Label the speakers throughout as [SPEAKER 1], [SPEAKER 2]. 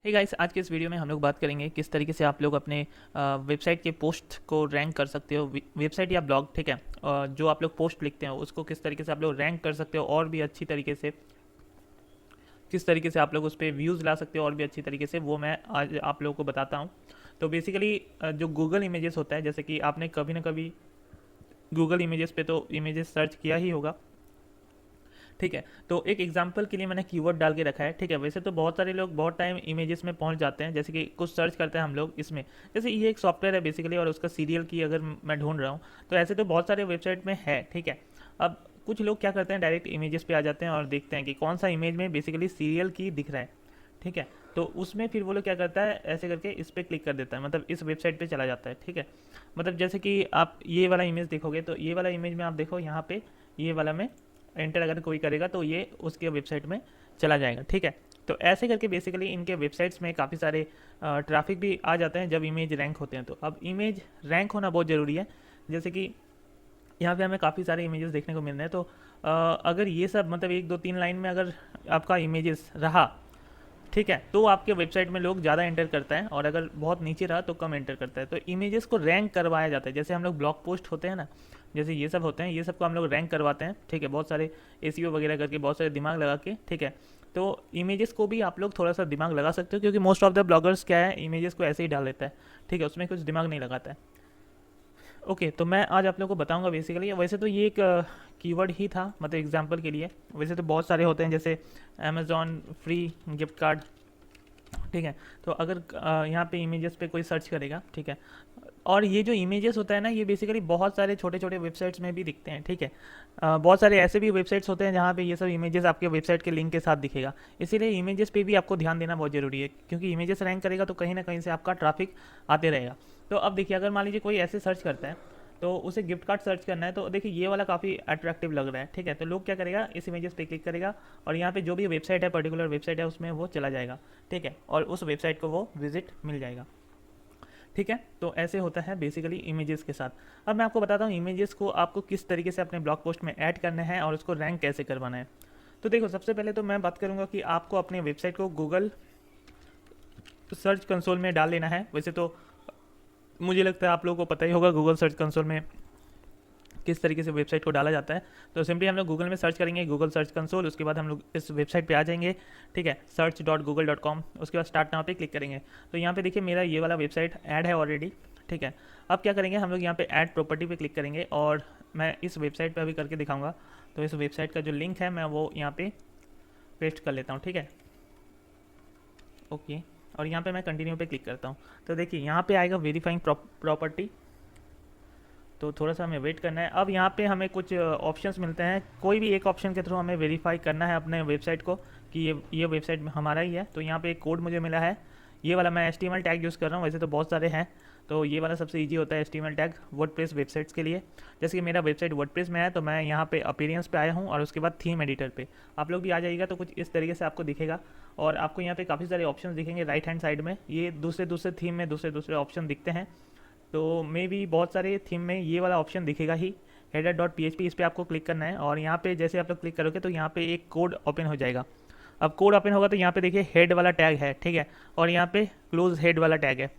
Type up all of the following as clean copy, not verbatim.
[SPEAKER 1] Hey guys, आज के इस वीडियो में हम लोग बात करेंगे किस तरीके से आप लोग अपने वेबसाइट के पोस्ट को रैंक कर सकते हो। वेबसाइट या ब्लॉग, ठीक है, जो आप लोग पोस्ट लिखते हो उसको किस तरीके से आप लोग रैंक कर सकते हो और भी अच्छी तरीके से, किस तरीके से आप लोग उस पर व्यूज़ ला सकते हो और भी अच्छी तरीके से, वो मैं आज आप लोगों को बताता हूँ। तो बेसिकली जो गूगल इमेजेस होता है, जैसे कि आपने कभी ना कभी गूगल इमेजेस पे तो इमेजेस सर्च किया ही होगा, ठीक है। तो एक एग्जांपल के लिए मैंने कीवर्ड डाल के रखा है, ठीक है। वैसे तो बहुत सारे लोग बहुत टाइम इमेजेस में पहुंच जाते हैं, जैसे कि कुछ सर्च करते हैं हम लोग इसमें, जैसे ये एक सॉफ्टवेयर है बेसिकली और उसका सीरियल की अगर मैं ढूंढ रहा हूँ, तो ऐसे तो बहुत सारे वेबसाइट में है, ठीक है। अब कुछ लोग क्या करते हैं, डायरेक्ट इमेजेस पे आ जाते हैं और देखते हैं कि कौन सा इमेज में बेसिकली सीरियल की दिख रहा है, ठीक है। तो उसमें फिर वो लोग क्या करता है, ऐसे करके इस पर क्लिक कर देता है, मतलब इस वेबसाइट पे चला जाता है, ठीक है। मतलब जैसे कि आप ये वाला इमेज देखोगे, तो ये वाला इमेज में आप देखो यहाँ पे, ये वाला में एंटर अगर कोई करेगा तो ये उसके वेबसाइट में चला जाएगा, ठीक है। तो ऐसे करके बेसिकली इनके वेबसाइट्स में काफ़ी सारे ट्रैफिक भी आ जाते हैं जब इमेज रैंक होते हैं। तो अब इमेज रैंक होना बहुत ज़रूरी है। जैसे कि यहाँ पे हमें काफ़ी सारे इमेजेस देखने को मिल रहे हैं, तो अगर ये सब मतलब एक दो तीन लाइन में अगर आपका इमेजेस रहा, ठीक है, तो आपके वेबसाइट में लोग ज़्यादा एंटर करता है, और अगर बहुत नीचे रहा तो कम एंटर करता है। तो इमेजेस को रैंक करवाया जाता है, जैसे हम लोग ब्लॉग पोस्ट होते हैं ना, जैसे ये सब होते हैं, ये सब को हम लोग रैंक करवाते हैं, ठीक है, बहुत सारे एसईओ वगैरह करके, बहुत सारे दिमाग लगा के, ठीक है। तो इमेजेस को भी आप लोग थोड़ा सा दिमाग लगा सकते हो, क्योंकि मोस्ट ऑफ द ब्लॉगर्स क्या है, इमेजेस को ऐसे ही डाल देता है, ठीक है, उसमें कुछ दिमाग नहीं लगाता है। ओके, तो मैं आज आप लोगों को बताऊंगा बेसिकली। वैसे तो ये एक कीवर्ड ही था, मतलब एग्जांपल के लिए। वैसे तो बहुत सारे होते हैं, जैसे अमेजॉन फ्री गिफ्ट कार्ड, ठीक है। तो अगर यहाँ पे इमेजेस पे कोई सर्च करेगा, ठीक है, और ये जो इमेजेस होता है ना, ये बेसिकली बहुत सारे छोटे छोटे वेबसाइट्स में भी दिखते हैं, ठीक है। बहुत सारे ऐसे भी वेबसाइट्स होते हैं जहाँ पे ये सब इमेजेस आपके वेबसाइट के लिंक के साथ दिखेगा। इसीलिए इमेजेस पे भी आपको ध्यान देना बहुत ज़रूरी है, क्योंकि इमेजेस रैंक करेगा तो कहीं ना कहीं से आपका ट्रैफिक आते रहेगा। तो अब देखिए, अगर मान लीजिए कोई ऐसे सर्च करता है, तो उसे गिफ्ट कार्ड सर्च करना है, तो देखिए ये वाला काफ़ी अट्रैक्टिव लग रहा है, ठीक है। तो लोग क्या करेगा, इस इमेजेस पे क्लिक करेगा और यहाँ पे जो भी वेबसाइट है, पर्टिकुलर वेबसाइट है, उसमें वो चला जाएगा, ठीक है, और उस वेबसाइट को वो विजिट मिल जाएगा, ठीक है। तो ऐसे होता है बेसिकली इमेजेस के साथ। अब मैं आपको बताता हूँ इमेजेस को आपको किस तरीके से अपने ब्लॉग पोस्ट में ऐड करना है और उसको रैंक कैसे करवाना है। तो देखो, सबसे पहले तो मैं बात करूँगा कि आपको अपने वेबसाइट को गूगल सर्च कंसोल में डाल लेना है। वैसे तो मुझे लगता है आप लोगों को पता ही होगा गूगल सर्च कंसोल में किस तरीके से वेबसाइट को डाला जाता है। तो सिंपली हम लोग गूगल में सर्च करेंगे, गूगल सर्च कंसोल, उसके बाद हम लोग इस वेबसाइट पे आ जाएंगे, ठीक है, search.google.com। उसके बाद स्टार्ट नाउ पे क्लिक करेंगे। तो यहाँ पे देखिए मेरा ये वाला वेबसाइट ऐड है ऑलरेडी, ठीक है। अब क्या करेंगे, हम लोग यहाँ पे ऐड प्रॉपर्टी पे क्लिक करेंगे और मैं इस वेबसाइट पर अभी करके दिखाऊंगा। तो इस वेबसाइट का जो लिंक है मैं वो यहाँ पे पेस्ट कर लेता हूँ, ठीक है, ओके। और यहाँ पे मैं कंटिन्यू पे क्लिक करता हूँ। तो देखिए यहाँ पे आएगा वेरीफाइंग प्रॉपर्टी, तो थोड़ा सा हमें वेट करना है। अब यहाँ पे हमें कुछ ऑप्शंस मिलते हैं, कोई भी एक ऑप्शन के थ्रू हमें वेरीफाई करना है अपने वेबसाइट को कि ये वेबसाइट हमारा ही है। तो यहाँ पे एक कोड मुझे मिला है, ये वाला मैं HTML टैग यूज़ कर रहा हूँ, वैसे तो बहुत सारे हैं, तो ये वाला सबसे इजी होता है HTML टैग वर्डप्रेस वेबसाइट्स के लिए। जैसे कि मेरा वेबसाइट वर्डप्रेस में है, तो मैं यहाँ पे अपीयरेंस पे आया हूँ और उसके बाद थीम एडिटर पे आप लोग भी आ जाइएगा, तो कुछ इस तरीके से आपको दिखेगा। और आपको यहाँ पे काफ़ी सारे ऑप्शन दिखेंगे राइट हैंड साइड में, ये दूसरे दूसरे थीम में दूसरे दूसरे ऑप्शन दिखते हैं। तो मे भी बहुत सारे थीम में ये वाला ऑप्शन दिखेगा ही, header.php, इस पर आपको क्लिक करना है। और यहाँ पे जैसे आप लोग क्लिक करोगे तो यहाँ पे एक कोड ओपन हो जाएगा। अब कोड ओपन होगा तो यहाँ पे देखिए हेड वाला टैग है, ठीक है, और यहाँ पे क्लोज हेड वाला टैग है।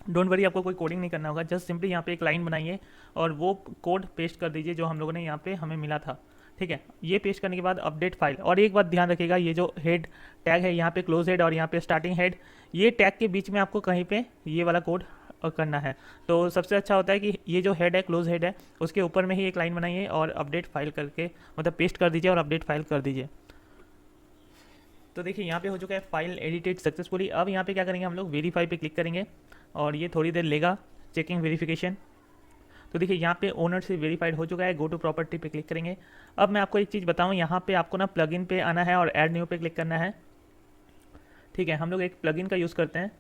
[SPEAKER 1] डोंट वरी, आपको कोई कोडिंग नहीं करना होगा, जस्ट सिंपली यहाँ पे एक लाइन बनाइए और वो कोड पेस्ट कर दीजिए जो हम लोगों ने यहाँ पे हमें मिला था, ठीक है। ये पेस्ट करने के बाद अपडेट फाइल, और एक बात ध्यान रखिएगा, ये जो हेड टैग है यहाँ पे क्लोज हेड और यहाँ पे स्टार्टिंग हेड, ये टैग के बीच में आपको कहीं पे ये वाला कोड करना है। तो सबसे अच्छा होता है कि ये जो हेड है, क्लोज हेड है, उसके ऊपर में ही एक लाइन बनाइए और अपडेट फाइल करके मतलब पेस्ट कर दीजिए और अपडेट फाइल कर दीजिए। तो देखिए यहाँ पे हो चुका है फाइल एडिटेड सक्सेसफुली। अब यहाँ पे क्या करेंगे, हम लोग वेरीफाई पे क्लिक करेंगे और ये थोड़ी देर लेगा, चेकिंग वेरिफिकेशन। तो देखिए यहाँ पे ओनर से वेरीफाइड हो चुका है, गो टू प्रॉपर्टी पे क्लिक करेंगे। अब मैं आपको एक चीज़ बताऊँ, यहाँ पे आपको ना प्लगइन पे आना है और ऐड न्यू पे क्लिक करना है, ठीक है। हम लोग एक प्लगइन का यूज़ करते हैं,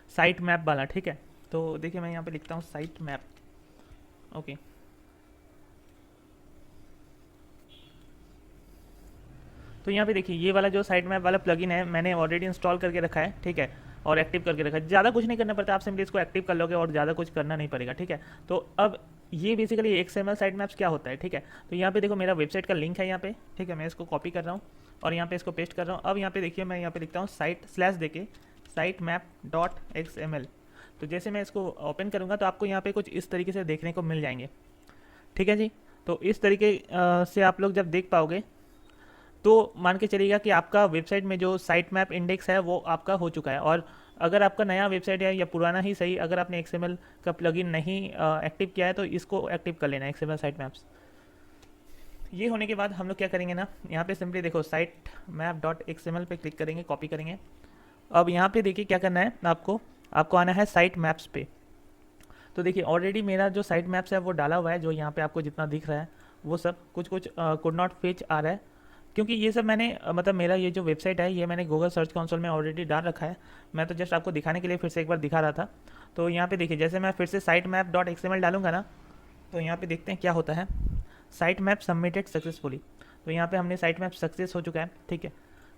[SPEAKER 1] साइट मैप वाला, ठीक है। तो देखिए मैं यहाँ पे लिखता हूँ साइट मैप, ओके। तो यहाँ पे देखिए ये वाला जो साइट मैप वाला प्लगइन है मैंने ऑलरेडी इंस्टॉल करके रखा है, ठीक है, और एक्टिव करके रखा है। ज़्यादा कुछ नहीं करना पड़ता, आप सिंपली इसको एक्टिव कर लोगे और ज़्यादा कुछ करना नहीं पड़ेगा, ठीक है। तो अब ये बेसिकली XML साइट मैप्स क्या होता है, ठीक है। तो यहाँ पे देखो मेरा वेबसाइट का लिंक है यहाँ पे, ठीक है, मैं इसको कॉपी कर रहा हूँ और यहाँ पे इसको पेस्ट कर रहा हूँ। अब यहाँ पे देखिए मैं यहाँ पे लिखता हूँ साइट स्लैश देके साइट मैप डॉट XML। तो जैसे मैं इसको ओपन करूँगा तो आपको यहाँ पे कुछ इस तरीके से देखने को मिल जाएंगे, ठीक है जी। तो इस तरीके से आप लोग जब देख पाओगे तो मान के चलिएगा कि आपका वेबसाइट में जो साइट मैप इंडेक्स है वो आपका हो चुका है। और अगर आपका नया वेबसाइट है या पुराना ही सही, अगर आपने XML का प्लगइन नहीं एक्टिव किया है तो इसको एक्टिव कर लेना, XML साइट मैप्स। ये होने के बाद हम लोग क्या करेंगे ना, यहाँ पे सिंपली देखो साइट मैप डॉट XML पे क्लिक करेंगे, कॉपी करेंगे। अब यहाँ पे देखिए क्या करना है आपको, आपको आना है साइट मैप्स पे। तो देखिए ऑलरेडी मेरा जो साइट मैप्स है वो डाला हुआ है, जो यहाँ पे आपको जितना दिख रहा है वो सब कुछ कुछ कुड नॉट फेच आ रहा है, क्योंकि ये सब मैंने मतलब मेरा ये जो वेबसाइट है ये मैंने गूगल सर्च कंसोल में ऑलरेडी डाल रखा है। मैं तो जस्ट आपको दिखाने के लिए फिर से एक बार दिखा रहा था। तो यहाँ पे देखिए जैसे मैं फिर से साइट मैप डॉट XML डालूंगा ना, तो यहाँ पे देखते हैं क्या होता है। Site map submitted successfully. तो यहाँ पे हमने साइट मैप सक्सेस हो चुका है, ठीक है।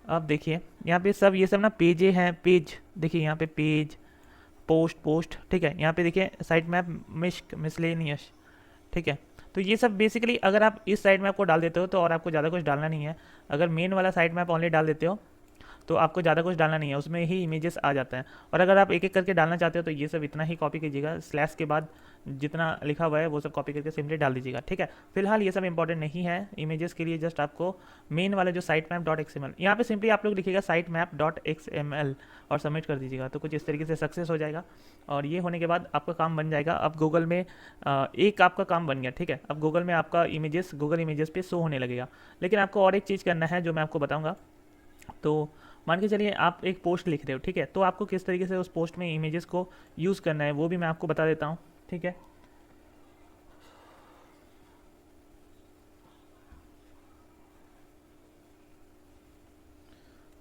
[SPEAKER 1] अब देखिए यहाँ पे सब ये सब ना पेजे हैं, पेज देखिए यहाँ पे पेज पोस्ट, ठीक है। यहाँ पे देखिए साइट मैप मिसलेनियस, ठीक है। तो ये सब बेसिकली अगर आप इस साइट मैप को डाल देते हो तो और आपको ज़्यादा कुछ डालना नहीं है। अगर मेन वाला साइट मैप ऑनली डाल देते हो तो आपको ज़्यादा कुछ डालना नहीं है, उसमें ही इमेजेस आ जाता है। और अगर आप एक एक करके डालना चाहते हो तो ये सब इतना ही कॉपी कीजिएगा, स्लैश के बाद जितना लिखा हुआ है वो सब कॉपी करके सिंपली डाल दीजिएगा, ठीक है। फिलहाल ये सब इंपॉर्टेंट नहीं है इमेजेस के लिए, जस्ट आपको मेन वाला जो साइट मैप डॉट XML यहाँ पे सिंपली आप लोग लिखिएगा साइट मैप डॉट XML और सबमिट कर दीजिएगा। तो कुछ इस तरीके से सक्सेस हो जाएगा और ये होने के बाद आपका काम बन जाएगा। अब गूगल में एक आपका काम बन गया, ठीक है। अब गूगल में आपका इमेजेस गूगल इमेजेस पे शो होने लगेगा। लेकिन आपको और एक चीज़ करना है जो मैं आपको बताऊँगा। तो मान के चलिए आप एक पोस्ट लिख रहे हो, ठीक है। तो आपको किस तरीके से उस पोस्ट में इमेजेस को यूज़ करना है वो भी मैं आपको बता देता हूँ, ठीक है।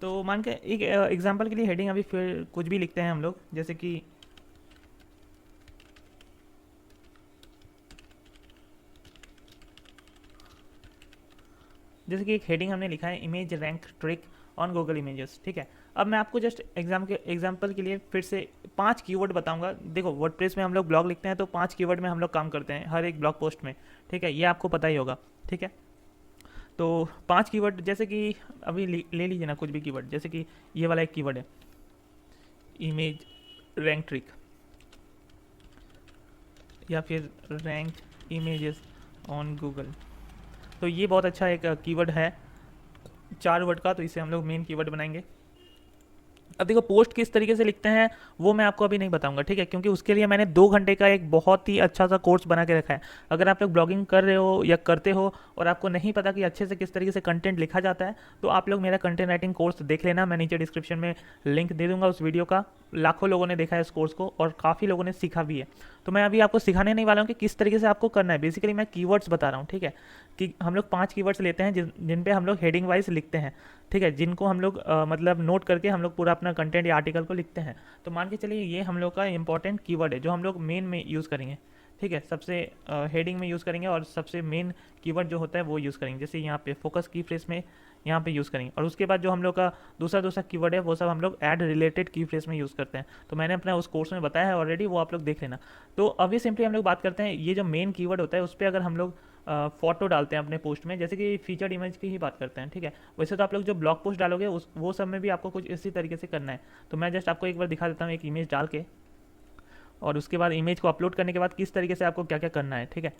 [SPEAKER 1] तो मान के एक एग्जांपल के लिए हेडिंग अभी फिर कुछ भी लिखते हैं हम लोग, जैसे कि एक हेडिंग हमने लिखा है image rank trick on Google images, ठीक है। अब मैं आपको जस्ट एग्जाम्पल के लिए फिर से 5 कीवर्ड बताऊंगा। देखो वर्डप्रेस में हम लोग ब्लॉग लिखते हैं तो 5 कीवर्ड में हम लोग काम करते हैं हर एक ब्लॉग पोस्ट में, ठीक है। ये आपको पता ही होगा, ठीक है। तो 5 कीवर्ड जैसे कि अभी ले लीजिए ना कुछ भी कीवर्ड, जैसे कि ये वाला एक कीवर्ड है इमेज रैंक ट्रिक या फिर रैंक इमेजेस ऑन गूगल। तो ये बहुत अच्छा एक कीवर्ड है 4 वर्ड का, तो इसे हम लोग मेन कीवर्ड बनाएंगे। अब देखो पोस्ट किस तरीके से लिखते हैं वो मैं आपको अभी नहीं बताऊंगा, ठीक है, क्योंकि उसके लिए मैंने 2 घंटे का एक बहुत ही अच्छा सा कोर्स बना के रखा है। अगर आप लोग ब्लॉगिंग कर रहे हो या करते हो और आपको नहीं पता कि अच्छे से किस तरीके से कंटेंट लिखा जाता है तो आप लोग मेरा कंटेंट राइटिंग कोर्स देख लेना। मैं नीचे डिस्क्रिप्शन में लिंक दे दूंगा उस वीडियो का। लाखों लोगों ने देखा है इस कोर्स को और काफ़ी लोगों ने सीखा भी है। तो मैं अभी आपको सिखाने नहीं वाला हूँ कि किस तरीके से आपको करना है। बेसिकली मैं कीवर्ड्स बता रहा हूँ, ठीक है, कि हम लोग 5 कीवर्ड्स लेते हैं जिन पे हम लोग हेडिंग वाइज लिखते हैं, ठीक है, जिनको हम लोग मतलब नोट करके हम लोग पूरा अपना कंटेंट या आर्टिकल को लिखते हैं। तो मान के चलिए ये हम लोग का इंपॉर्टेंट कीवर्ड है जो हम लोग मेन में यूज़ करेंगे, ठीक है। सबसे हेडिंग में यूज़ करेंगे और सबसे मेन कीवर्ड जो होता है वो यूज़ करेंगे। जैसे यहाँ पे फोकस की फ्रेज में यहाँ पे यूज़ करेंगे और उसके बाद जो हम लोग का दूसरा कीवर्ड है वो सब हम लोग ऐड रिलेटेड की फ्रेज में यूज़ करते हैं। तो मैंने अपना उस कोर्स में बताया है ऑलरेडी, वो आप लोग देख लेना। तो अभी सिंपली हम लोग बात करते हैं ये जो मेन कीवर्ड होता है उस पर अगर हम लोग फोटो डालते हैं अपने पोस्ट में, जैसे कि फीचर्ड इमेज की ही बात करते हैं, ठीक है। वैसे तो आप लोग जो ब्लॉग पोस्ट डालोगे उस वो सब में भी आपको कुछ इसी तरीके से करना है। तो मैं जस्ट आपको एक बार दिखा देता हूँ एक इमेज डाल के, और उसके बाद इमेज को अपलोड करने के बाद किस तरीके से आपको क्या क्या करना है, ठीक है।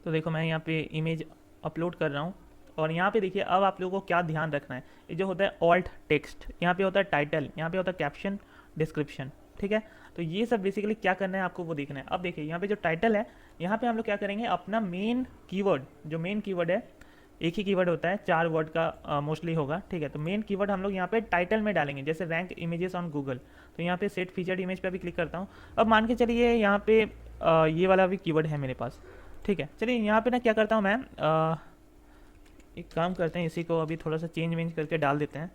[SPEAKER 1] तो देखो मैं यहाँ पे इमेज अपलोड कर रहा हूँ और यहाँ पे देखिए अब आप लोगों को क्या ध्यान रखना है। ये जो होता है ऑल्ट टेक्स्ट, यहाँ पे होता है टाइटल, यहाँ पे होता है कैप्शन, डिस्क्रिप्शन, ठीक है। तो ये सब बेसिकली क्या करना है आपको वो देखना है। अब देखिए यहाँ पे जो टाइटल है यहाँ पे हम लोग क्या करेंगे, अपना मेन कीवर्ड, जो मेन कीवर्ड है एक ही कीवर्ड होता है 4 वर्ड का मोस्टली होगा, ठीक है। तो मेन कीवर्ड हम लोग यहाँ पे टाइटल में डालेंगे, जैसे रैंक इमेजेस ऑन गूगल। तो यहाँ पे सेट फीचर्ड इमेज पे भी क्लिक करता हूँ। अब मान के चलिए यहाँ पे ये वाला भी कीवर्ड है मेरे पास, ठीक है। चलिए यहाँ पे ना क्या करता हूँ मैं, एक काम करते हैं इसी को अभी थोड़ा सा चेंज वेंज करके डाल देते हैं।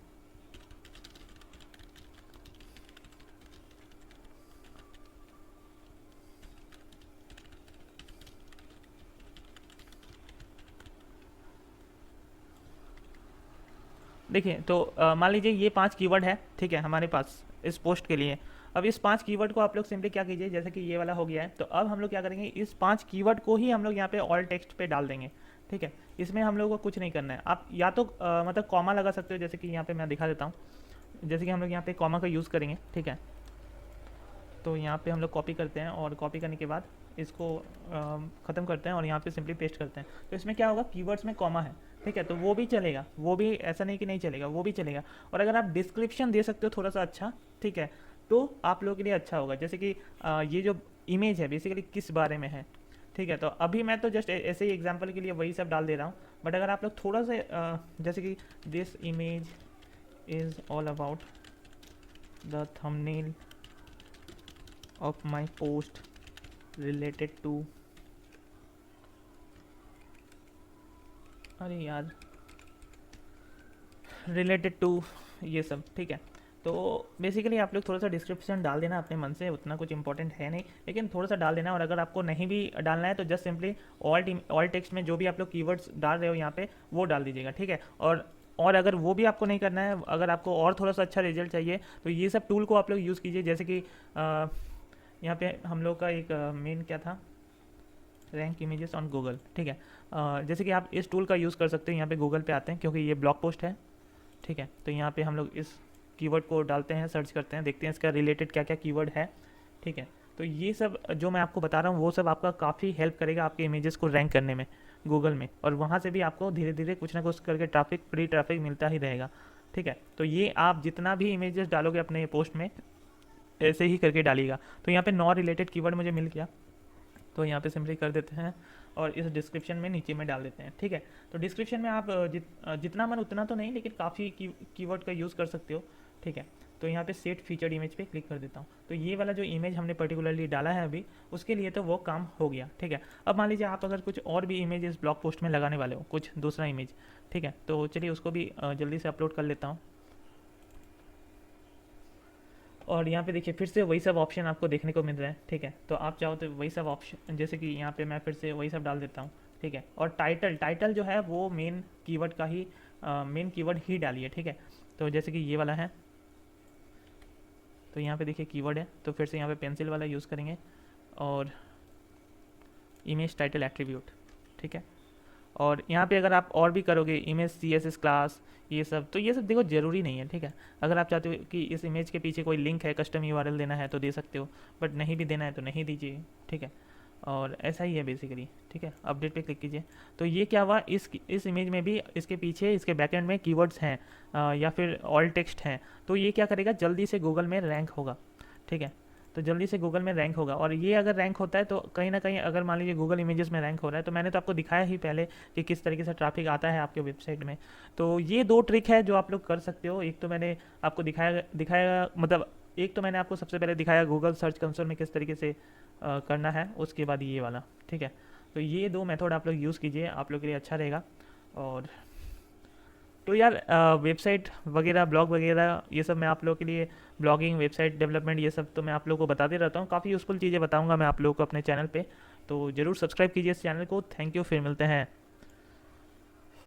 [SPEAKER 1] देखिए तो मान लीजिए ये 5 कीवर्ड है, ठीक है, हमारे पास इस पोस्ट के लिए। अब इस 5 कीवर्ड को आप लोग सिंपली क्या कीजिए, जैसे कि ये वाला हो गया है, तो अब हम लोग क्या करेंगे, इस 5 कीवर्ड को ही हम लोग यहाँ पे ऑल टेक्स्ट पे डाल देंगे। ठीक है, इसमें हम लोग को कुछ नहीं करना है। आप या तो मतलब कॉमा लगा सकते हो, जैसे कि यहाँ पे मैं दिखा देता हूँ। जैसे कि हम लोग यहाँ पे कॉमा का यूज़ करेंगे। ठीक है, तो यहाँ पे हम लोग कॉपी करते हैं और कॉपी करने के बाद इसको ख़त्म करते हैं और यहाँ पे सिंपली पेस्ट करते हैं। तो इसमें क्या होगा, कीवर्ड्स में कॉमा है। ठीक है, तो वो भी चलेगा, वो भी ऐसा नहीं कि नहीं चलेगा, वो भी चलेगा। और अगर आप डिस्क्रिप्शन दे सकते हो थोड़ा सा अच्छा, ठीक है, तो आप लोगों के लिए अच्छा होगा। जैसे कि ये जो इमेज है बेसिकली किस बारे में है। ठीक है, तो अभी मैं तो जस्ट ऐसे ही एग्जाम्पल के लिए वही सब डाल दे रहा हूँ। बट अगर आप लोग थोड़ा सा जैसे कि this image is all about the thumbnail of my post related to, अरे यार, रिलेटेड टू ये सब। ठीक है, तो बेसिकली आप लोग थोड़ा सा डिस्क्रिप्शन डाल देना अपने मन से, उतना कुछ इंपॉर्टेंट है नहीं, लेकिन थोड़ा सा डाल देना। और अगर आपको नहीं भी डालना है तो जस्ट सिंपली ऑल टेक्स्ट में जो भी आप लोग कीवर्ड्स डाल रहे हो यहाँ पे वो डाल दीजिएगा। ठीक है, और अगर वो भी आपको नहीं करना है, अगर आपको और थोड़ा सा अच्छा रिजल्ट चाहिए तो ये सब टूल को आप लोग यूज़ कीजिए। जैसे कि यहाँ पे हम लोग का एक मेन क्या था, रैंक इमेजेस ऑन गूगल। ठीक है, जैसे कि आप इस टूल का यूज़ कर सकते हैं। यहाँ पे गूगल पे आते हैं क्योंकि ये ब्लॉग पोस्ट है। ठीक है, तो यहाँ पे हम लोग इस कीवर्ड को डालते हैं, सर्च करते हैं, देखते हैं इसका रिलेटेड क्या क्या कीवर्ड है। ठीक है, तो ये सब जो मैं आपको बता रहा हूँ वो सब आपका काफ़ी हेल्प करेगा आपके इमेजेस को रैंक करने में गूगल में, और वहाँ से भी आपको धीरे धीरे कुछ ना कुछ करके फ्री ट्रैफिक मिलता ही रहेगा। ठीक है, तो ये आप जितना भी इमेजेस डालोगे अपने पोस्ट में ऐसे ही करके डालिएगा। तो यहाँ पे 9 रिलेटेड कीवर्ड मुझे मिल गया, तो यहाँ पे सिंपली कर देते हैं और इस डिस्क्रिप्शन में नीचे में डाल देते हैं। ठीक है, तो डिस्क्रिप्शन में आप जितना मन उतना तो नहीं, लेकिन काफ़ी कीवर्ड का यूज़ कर सकते हो। ठीक है, तो यहाँ पे सेट फीचर्ड इमेज पे क्लिक कर देता हूँ। तो ये वाला जो इमेज हमने पर्टिकुलरली डाला है अभी, उसके लिए तो वो काम हो गया। ठीक है, अब मान लीजिए आप अगर कुछ और भी इमेज इस ब्लॉग पोस्ट में लगाने वाले हो, कुछ दूसरा इमेज। ठीक है, तो चलिए उसको भी जल्दी से अपलोड कर लेता हूँ। और यहाँ पे देखिए फिर से वही सब ऑप्शन आपको देखने को मिल रहा है। ठीक है, तो आप चाहो तो वही सब ऑप्शन, जैसे कि यहाँ पे मैं फिर से वही सब डाल देता हूँ। ठीक है, और टाइटल जो है वो मेन कीवर्ड का ही मेन कीवर्ड ही डालिए। ठीक है, तो जैसे कि ये वाला है, तो यहाँ पे देखिए कीवर्ड है, तो फिर से यहाँ पे पेंसिल वाला यूज़ करेंगे और इमेज टाइटल एट्रीब्यूट। ठीक है, और यहाँ पे अगर आप और भी करोगे इमेज CSS क्लास ये सब, तो ये सब देखो ज़रूरी नहीं है। ठीक है, अगर आप चाहते हो कि इस इमेज के पीछे कोई लिंक है, कस्टम URL देना है तो दे सकते हो, बट नहीं भी देना है तो नहीं दीजिए। ठीक है, और ऐसा ही है बेसिकली। ठीक है, अपडेट पे क्लिक कीजिए। तो ये क्या हुआ, इस इमेज में भी इसके पीछे इसके बैकएंड में कीवर्ड्स हैं या फिर ऑल टेक्स्ट हैं, तो ये क्या करेगा, जल्दी से गूगल में रैंक होगा। ठीक है, तो जल्दी से गूगल में रैंक होगा। और ये अगर रैंक होता है तो कहीं ना कहीं, अगर मान लीजिए गूगल इमेजेस में रैंक हो रहा है, तो मैंने तो आपको दिखाया ही पहले कि किस तरीके से ट्रैफिक आता है आपके वेबसाइट में। तो ये 2 ट्रिक है जो आप लोग कर सकते हो। एक तो मैंने आपको दिखाया मतलब एक तो मैंने आपको सबसे पहले दिखाया गूगल सर्च कंसोल में किस तरीके से करना है, उसके बाद ये वाला। ठीक है, तो ये 2 मेथड आप लोग यूज़ कीजिए, आप लोग के लिए अच्छा रहेगा। और तो यार वेबसाइट वगैरह, ब्लॉग वगैरह, ये सब मैं आप लोगों के लिए, ब्लॉगिंग, वेबसाइट डेवलपमेंट, ये सब तो मैं आप लोगों को बताते रहता हूँ। काफ़ी यूज़फुल चीज़ें बताऊँगा मैं आप लोगों को अपने चैनल पे, तो ज़रूर सब्सक्राइब कीजिए इस चैनल को। थैंक यू, फिर मिलते हैं।